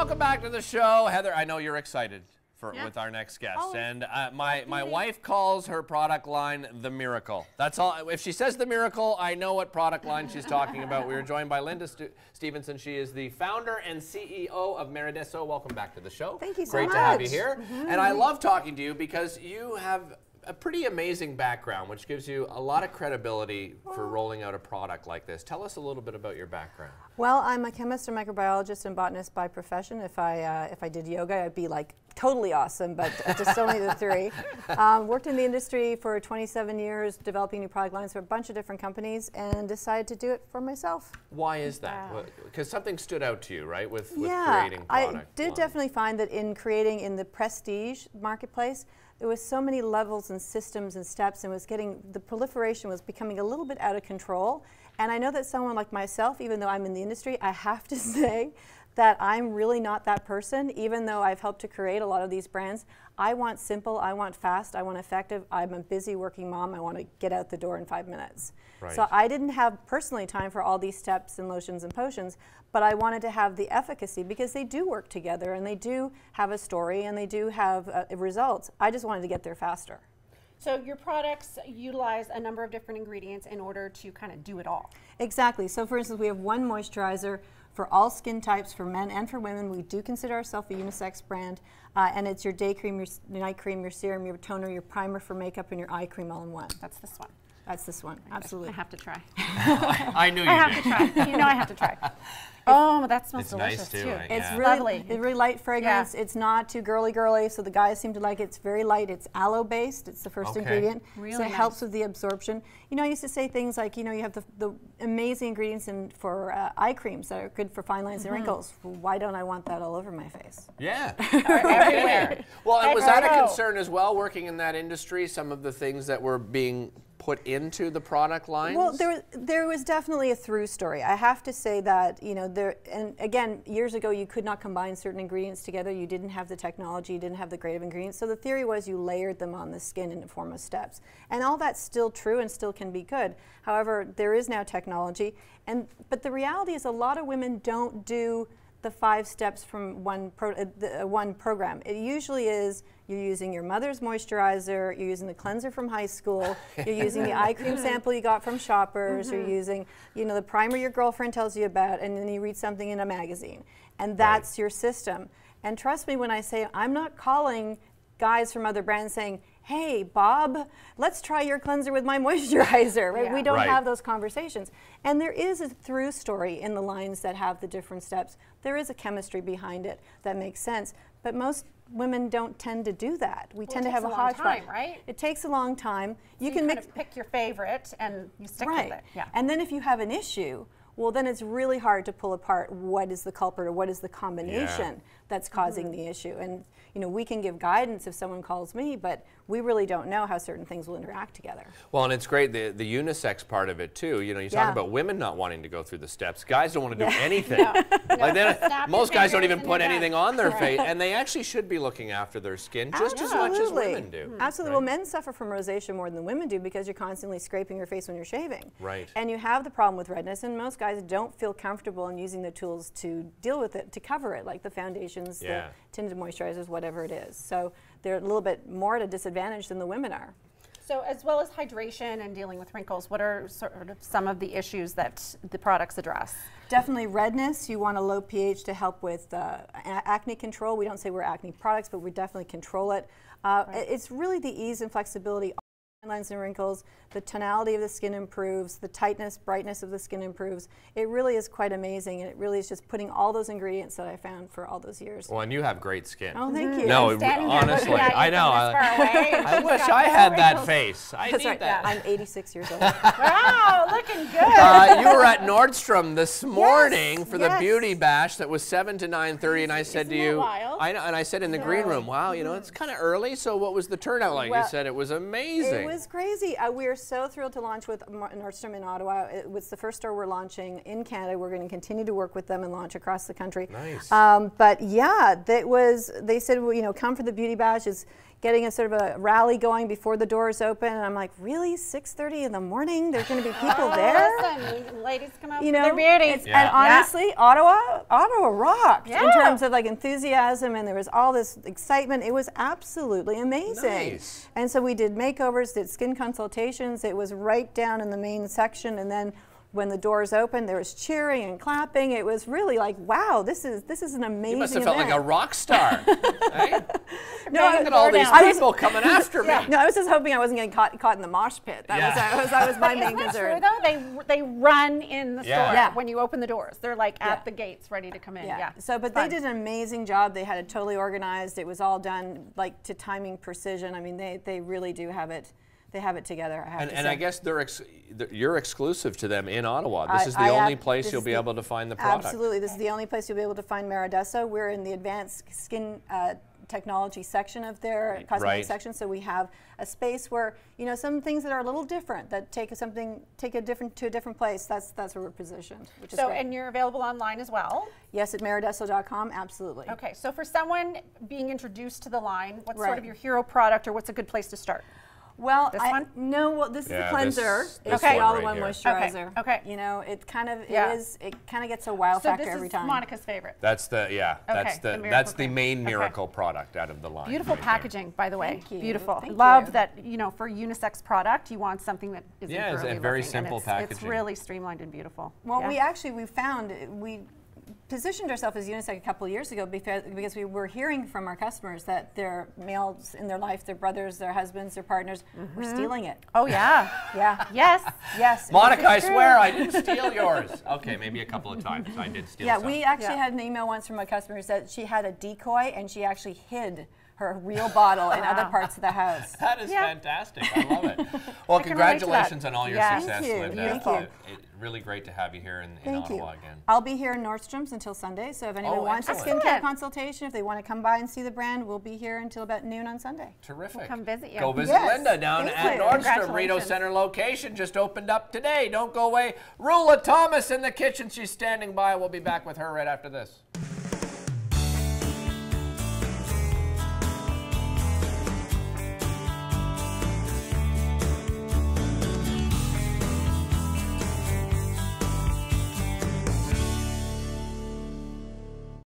welcome back to the show. Heather, I know you're excited with our next guest. Oh, and my wife calls her product line The Miracle. That's all. If she says The Miracle, I know what product line she's talking about. We are joined by Linda Stephenson. She is the founder and CEO of Mèreadesso. Welcome back to the show. Thank you so much. Great to have you here. Mm-hmm. And I love talking to you because you have a pretty amazing background, which gives you a lot of credibility for rolling out a product like this. Tell us a little bit about your background. Well, I'm a chemist and microbiologist and botanist by profession. If I did yoga, I'd be like totally awesome, but just only the three. Worked in the industry for 27 years, developing new product lines for a bunch of different companies, and decided to do it for myself. Why is that? Because something stood out to you, right, with creating product I did definitely find that in creating in the prestige marketplace, there was so many levels and systems and steps, and the proliferation was becoming a little bit out of control. And I know that someone like myself, even though I'm in the industry, I have to say that I'm really not that person, even though I've helped to create a lot of these brands. I want simple, I want fast, I want effective. I'm a busy working mom. I want to get out the door in 5 minutes. Right. So I didn't have personally time for all these steps and lotions and potions, but I wanted to have the efficacy because they do work together and they do have a story and they do have results. I just wanted to get there faster. So your products utilize a number of different ingredients in order to kind of do it all. Exactly. So for instance, we have one moisturizer for all skin types, for men and for women. We do consider ourselves a unisex brand. And it's your day cream, your night cream, your serum, your toner, your primer for makeup, and your eye cream all in one. That's this one. That's this one, absolutely. I have to try. I knew you I have to try. You know I have to try. Oh, that smells delicious nice too. too. It's Yeah. really, really light fragrance. Yeah. It's not too girly, so the guys seem to like it. It's very light. It's aloe based. It's the first ingredient. Really so it nice. helps with the absorption. You know, I used to say things like, you know, you have the amazing ingredients for eye creams that are good for fine lines and wrinkles. Well, why don't I want that all over my face? Yeah. Everywhere. Well, and was that a concern as well, working in that industry, some of the things that were being put into the product lines? Well, there was definitely a through story. I have to say that, you know, and again, years ago you could not combine certain ingredients together. You didn't have the technology, you didn't have the grade of ingredients. So the theory was you layered them on the skin in the form of steps. And all that's still true and still can be good. However, there is now technology. But the reality is a lot of women don't do the 5 steps from one program. It usually is you're using your mother's moisturizer, you're using the cleanser from high school, you're using the eye cream sample you got from Shoppers, you're using, you know, the primer your girlfriend tells you about, and then you read something in a magazine. And that's your system. And trust me when I say I'm not calling guys from other brands saying, hey, Bob, let's try your cleanser with my moisturizer. Right? We don't have those conversations. And there is a through story in the lines that have the different steps. There is a chemistry behind it that makes sense. But most women don't tend to do that. We tend to have a hodgepodge. Right? It takes a long time. So you can kind of pick your favorite and you stick with it. Yeah. And then if you have an issue, well, then it's really hard to pull apart what is the culprit or what is the combination that's causing the issue. And you know, we can give guidance if someone calls me, but we really don't know how certain things will interact together. Well, and it's great, the unisex part of it too. You know, you talk about women not wanting to go through the steps. Guys don't want to do anything. Most guys don't even put anything on their face, and they actually should be looking after their skin just as much as women do. Absolutely. Well, men suffer from rosacea more than women do because you're constantly scraping your face when you're shaving. Right. And you have the problem with redness, and most guys don't feel comfortable in using the tools to deal with it, to cover it, like the foundations, the tinted moisturizers, whatever it is. So they're a little bit more at a disadvantage than the women are. So as well as hydration and dealing with wrinkles, what are sort of some of the issues that the products address? Definitely redness. You want a low pH to help with acne control. We don't say we're acne products, but we definitely control it. It's really the ease and flexibility. Lines and wrinkles, the tonality of the skin improves, the tightness, brightness of the skin improves. It really is quite amazing, and it really is just putting all those ingredients that I found for all those years. Well, and you have great skin. Oh, thank you. No, honestly, I know. I wish I had that face. I need that. I'm 86 years old. Wow, looking good. You were at Nordstrom this morning for the beauty bash that was 7 to 9:30, and I said to you, I know, and I said in the green room, wow, you know, it's kind of early. So what was the turnout like? You said it was amazing. It was crazy. We are so thrilled to launch with Nordstrom in Ottawa. It was the first store we're launching in Canada. We're going to continue to work with them and launch across the country. Nice. But yeah, they said, well, you know, come for the beauty bash. getting a sort of a rally going before the doors open, and I'm like, really, 6:30 in the morning? There's going to be people there? Listen, ladies come out You for know, their beauty. and honestly, Ottawa rocked in Yeah. terms of like enthusiasm, and there was all this excitement. It was absolutely amazing. Nice. And so we did makeovers, did skin consultations. It was right down in the main section, and then when the doors opened, there was cheering and clapping. It was really like, wow, this is an amazing You must have felt event. like a rock star. Right? No, Look at all these people coming after me. No, I was just hoping I wasn't getting caught in the mosh pit. That was my main Isn't that concern. true, though? They run in the store Yeah. when you open the doors. They're like at the gates ready to come in. Yeah. So, but they did an amazing job. They had it totally organized. It was all done like to timing precision. I mean, they really do have it. They have it together. I have to And say. I guess you're exclusive to them in Ottawa. This is the only place you'll be able to find the product. Absolutely. This is the only place you'll be able to find Mèreadesso. We're in the advanced skin technology section of their cosmetic section. So we have a space where, you know, some things that are a little different, that take a different place. That's where we're positioned, which is great. And you're available online as well? Yes, at Mèreadesso.com, absolutely. Okay, so for someone being introduced to the line, what's sort of your hero product, or what's a good place to start? Well, This one? No, this is the cleanser. This It's one the right all-in-one here. moisturizer. Okay. You know, it kind of gets a wow So factor this every is time. Monica's favorite. That's the the miracle that's the cream. main Okay. miracle product out of the line. Beautiful right packaging, by the way. Thank you. Beautiful. Thank Love you. that, you know, for unisex product, you want something that is Yeah, it's a girly very looking, simple and it's packaging. really streamlined and beautiful. Well, Yeah. we positioned ourselves as unisex a couple of years ago because we were hearing from our customers that their males in their life, their brothers, their husbands, their partners, were stealing it. Oh, yeah. Yeah. Yes. Yes. Monica, I swear I didn't steal yours. Okay, maybe a couple of times I did steal Yeah, some. we actually had an email once from a customer that she had a decoy and she actually hid her real bottle in other parts of the house. That is fantastic. I love it. Well, I can relate to congratulations that. on all your Yeah. success, Thank you. Linda. Thank you. Really great to have you here in Thank Ottawa you. again. I'll be here in Nordstrom's until Sunday, so if anyone wants a excellent. skincare consultation, if they want to come by and see the brand, we'll be here until about noon on Sunday. Terrific. Come visit you. Go visit Yes. Linda down Thank at you. Nordstrom. Rideau Congratulations. Centre location just opened up today. Don't go away. Rula Thomas in the kitchen. She's standing by. We'll be back with her right after this.